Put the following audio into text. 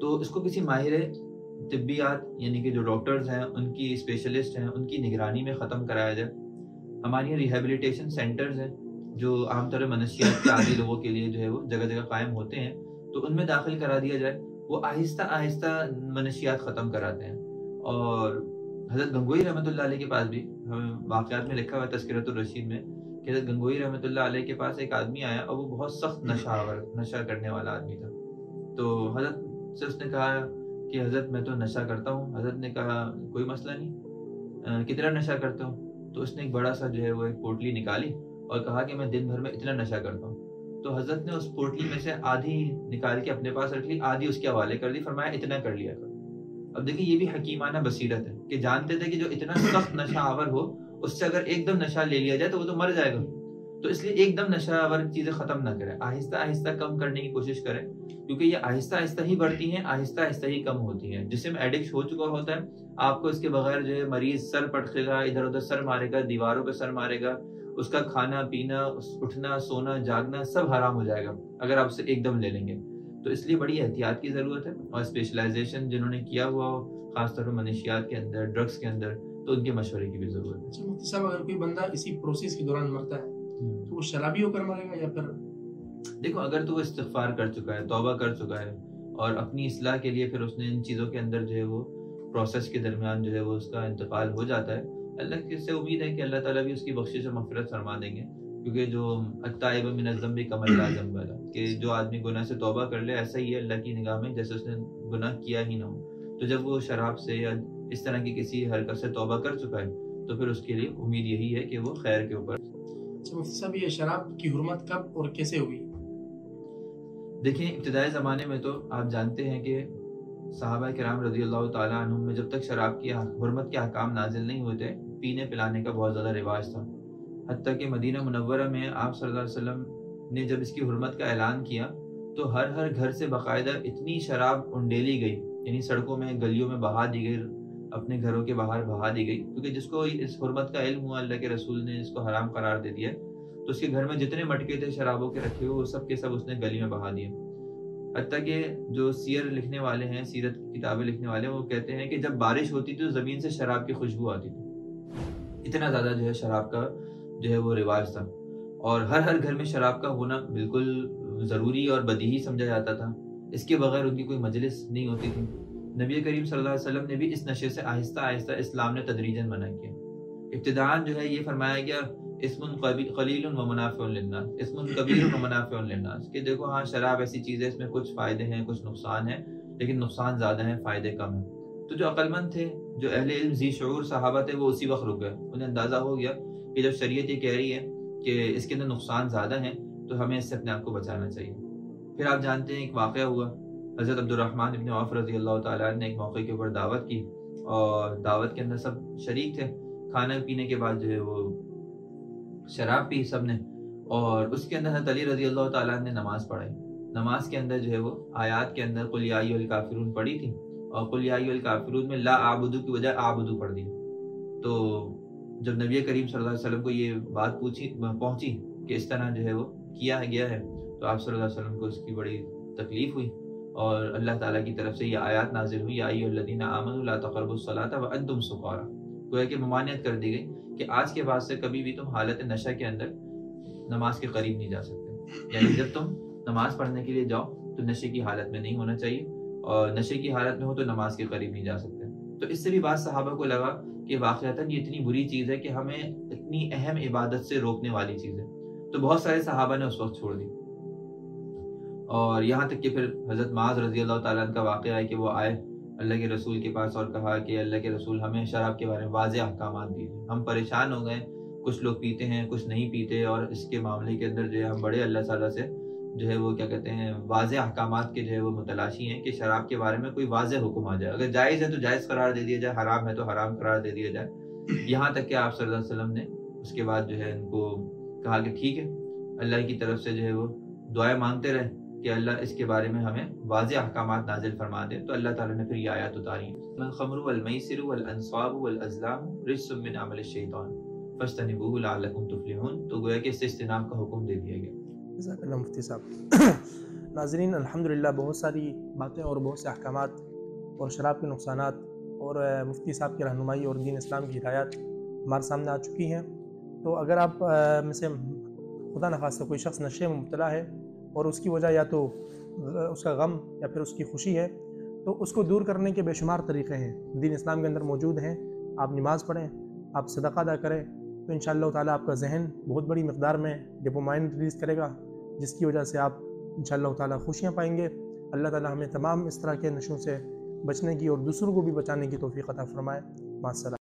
تو اس کو کسی ماہر طبیات یعنی کہ جو ڈاکٹرز ہیں ان کی اسپیشلسٹ ہیں ان کی نگرانی میں ختم کرایا جائے. ہماری یہاں ریہیبلیٹیشن سینٹرز ہیں جو عام طور منشیات کے عادی لوگوں کے لیے جو ہے وہ جگہ جگہ قائم ہوتے ہیں, تو ان میں داخل کرا دیا جائے. وہ آہستہ آہستہ منشیات ختم کراتے ہیں. اور حضرت گنگوئی رحمۃ اللہ علیہ کے پاس بھی ہمیں واقعات میں لکھا ہوا ہے تذکرۃ الرشید میں کہ حضرت گنگوئی رحمۃ اللہ علیہ کے پاس ایک آدمی آیا اور وہ بہت سخت نشہ کرنے والا آدمی تھا. تو حضرت سے اس نے کہا کہ حضرت میں تو نشہ کرتا ہوں. حضرت نے کہا کوئی مسئلہ نہیں, کتنا نشہ کرتا ہوں؟ تو اس نے ایک بڑا سا جو ہے وہ ایک پوٹلی نکالی اور کہا کہ میں دن بھر میں اتنا نشہ کرتا ہوں. تو حضرت نے اس پوٹلی میں سے آدھی نکال کے اپنے پاس رکھ لی, آدھی اس کے حوالے کر دی, فرمایا اتنا کر لیا کرو. اب دیکھیں یہ بھی حکیمانہ بصیرت ہے کہ جانتے تھے کہ جو اتنا سخت نشہ آور ہو اس سے اگر ایک دم نشہ لے لیا جائے تو وہ تو مر جائے گا. تو اس لیے ایک دم نشہ آور چیزیں ختم نہ کریں, آہستہ آہستہ کم کرنے کی کوشش کریں, کیونکہ یہ آہستہ آہستہ ہی بڑھتی ہیں, آہستہ آہستہ ہی کم ہوتی ہیں. جسم ایڈکٹ ہو چکا ہوتا ہے, آپ کو اس کے بغیر جو ہے مریض سر پٹکے گا, ادھر ادھر سر مارے گا, دیواروں پہ سر مارے گا, اس کا کھانا پینا, اٹھنا سونا جاگنا سب حرام ہو جائے گا اگر آپ اسے ایک دم لے لیں گے. تو اس لیے بڑی احتیاط کی ضرورت ہے, اور اسپیشلائزیشن جنہوں نے کیا ہوا ہو خاص طور پر منشیات کے اندر, ڈرگس کے اندر, تو ان کے مشورے کی بھی ضرورت ہے. اچھا مفتی صاحب, اگر کوئی بندہ اسی پروسیس کے دوران مرتا ہے تو وہ شرابی ہو کر مرے گا یا پھر؟ دیکھو اگر تو وہ استغفار کر چکا ہے, توبہ کر چکا ہے, اور اپنی اصلاح کے لیے پھر اس نے ان چیزوں کے اندر جو ہے وہ پروسیس کے درمیان جو ہے وہ اس کا انتقال ہو جاتا ہے, اللہ سے امید ہے کہ اللہ تعالیٰ بھی اس کی بخشش و مغفرت فرما دیں گے. کیونکہ جو التائب من الذنب کمن لا ذنب لہ, کہ جو آدمی گناہ سے توبہ کر لے ایسا ہی ہے اللہ کی نگاہ میں جیسے اس نے گناہ کیا ہی نہ ہو. تو جب وہ شراب سے یا اس طرح کی کسی حرکت سے توبہ کر چکا ہے تو پھر اس کے لیے امید یہی ہے کہ وہ خیر کے اوپر. اچھا مفتی صاحب, یہ شراب کی حرمت کب اور کیسے ہوئی؟ دیکھیں ابتدائی زمانے میں تو آپ جانتے ہیں کہ صحابہ کرام رضی اللہ تعالیٰ عنہ میں جب تک شراب کی حرمت کے احکام نازل نہیں ہوئے تھے, پینے پلانے کا بہت زیادہ رواج تھا. حتیٰ کہ مدینہ منورہ میں آپ صلی اللہ علیہ وسلم نے جب اس کی حرمت کا اعلان کیا تو ہر گھر سے باقاعدہ اتنی شراب انڈیلی گئی, یعنی سڑکوں میں گلیوں میں بہا دی گئی, اپنے گھروں کے باہر بہا دی گئی, کیونکہ جس کو اس حرمت کا علم ہوا, اللہ کے رسول نے اس کو حرام قرار دے دیا, تو اس کے گھر میں جتنے مٹکے تھے شرابوں کے رکھے ہوئے وہ سب کے سب اس نے گلی میں بہا دیے. حتیٰ کہ جو سیر لکھنے والے ہیں, سیرت کی کتابیں لکھنے والے ہیں, وہ کہتے ہیں کہ جب بارش ہوتی تھی تو زمین سے شراب کی خوشبو آتی تھی. اتنا زیادہ جو ہے شراب کا جو ہے وہ رواج تھا, اور ہر گھر میں شراب کا ہونا بالکل ضروری اور بدیہی سمجھا جاتا تھا. اس کے بغیر ان کی کوئی مجلس نہیں ہوتی تھی. نبی کریم صلی اللہ علیہ وسلم نے بھی اس نشے سے آہستہ آہستہ اسلام نے تدریجاً منع کیا. ابتداءً جو ہے یہ فرمایا گیا اسم قلیل و منافع للناس, اسم کبیر و منافع للناس, کہ دیکھو ہاں شراب ایسی چیز ہے اس میں کچھ فائدے ہیں کچھ نقصان ہیں, لیکن نقصان زیادہ ہیں فائدے کم ہیں. تو جو عقل مند تھے, جو اہل علم ذی شعور صحابہ تھے, وہ اسی وقت رک گئے. انہیں اندازہ ہو گیا کہ جب شریعت یہ کہہ رہی ہے کہ اس کے اندر نقصان زیادہ ہیں تو ہمیں اس سے اپنے آپ کو بچانا چاہیے. پھر آپ جانتے ہیں ایک واقعہ ہوا, حضرت عبد الرحمن ابن عوف رضی اللہ تعالیٰ نے ایک موقع کے اوپر دعوت کی, اور دعوت کے اندر سب شریک تھے. کھانا پینے کے بعد جو ہے وہ شراب پی سب نے, اور اس کے اندر حضرت علی رضی اللہ تعالیٰ نے نماز پڑھائی. نماز کے اندر جو ہے وہ آیات کے اندر قل یا ایھا الکافرون پڑھی تھی, اور قل یا ایھا الکافرون میں لا اعبدو کی وجہ اعبدو پڑھ دی. تو جب نبی کریم صلی اللہ علیہ وسلم کو یہ بات پہنچی کہ اس طرح جو ہے وہ کیا گیا ہے, تو آپ صلی اللہ علیہ وسلم کو اس کی بڑی تکلیف ہوئی, اور اللہ تعالیٰ کی طرف سے یہ آیات نازل ہوئی, یا ایھا الذین آمنوا لا تقربوا الصلاۃ وانتم سکارى. گویا کہ ممانعت کر دی گئی کہ آج کے بعد سے کبھی بھی تم حالت نشہ کے اندر نماز کے قریب نہیں جا سکتے. یعنی جب تم نماز پڑھنے کے لیے جاؤ تو نشے کی حالت میں نہیں ہونا چاہیے, اور نشے کی حالت میں ہو تو نماز کے قریب نہیں جا سکتے. تو اس سے بھی بعض صحابہ کو لگا کہ واقعتاً یہ اتنی بری چیز ہے کہ ہمیں اتنی اہم عبادت سے روکنے والی چیز ہے. تو بہت سارے صحابہ نے اس وقت چھوڑ دی, اور یہاں تک کہ پھر حضرت معاذ رضی اللہ تعالیٰ عنہ کا واقعہ ہے کہ وہ آئے اللہ کے رسول کے پاس اور کہا کہ اللہ کے رسول ہمیں شراب کے بارے میں واضح احکامات دیجیے. ہم پریشان ہو گئے, کچھ لوگ پیتے ہیں کچھ نہیں پیتے, اور اس کے معاملے کے اندر جو ہے ہم بڑے اللہ تعالیٰ سے جو ہے وہ کیا کہتے ہیں واضح احکامات کے جو ہے وہ متلاشی ہیں کہ شراب کے بارے میں کوئی واضح حکم آ جائے. اگر جائز ہے تو جائز قرار دے دیا جائے, حرام ہے تو حرام قرار دے دیا جائے. یہاں تک کہ آپ صلی اللہ علیہ وسلم نے اس کے بعد جو ہے ان کو کہا کہ ٹھیک ہے, اللہ کی طرف سے جو ہے وہ دعائیں مانگتے رہے کہ اللہ اس کے بارے میں ہمیں واضح احکامات نازل فرما دے. تو اللہ تعالیٰ نے پھر یہ آیات اتاری, الخمر والمیسر والانصاب والازلام رجس من عمل الشیطان فاجتنبوہ لعلکم تفلحون. تو گویا کہ اس سے اجتناب کا حکم دے دیا گیا. جزاک اللہ مفتی صاحب. ناظرین الحمدللہ بہت ساری باتیں اور بہت سے احکامات اور شراب کے نقصانات اور مفتی صاحب کی رہنمائی اور دین اسلام کی ہدایات ہمارے سامنے آ چکی ہیں. تو اگر آپ میں سے خدا نخواستہ کوئی شخص نشے میں مبتلا ہے اور اس کی وجہ یا تو اس کا غم یا پھر اس کی خوشی ہے، تو اس کو دور کرنے کے بے شمار طریقے ہیں، دین اسلام کے اندر موجود ہیں. آپ نماز پڑھیں، آپ صدقہ ادا کریں، تو انشاءاللہ تعالیٰ آپ کا ذہن بہت بڑی مقدار میں ڈوپامائن ریلیز کرے گا، جس کی وجہ سے آپ انشاءاللہ تعالیٰ خوشیاں پائیں گے. اللہ تعالیٰ ہمیں تمام اس طرح کے نشوں سے بچنے کی اور دوسروں کو بھی بچانے کی توفیق عطا فرمائے. مع السلامہ.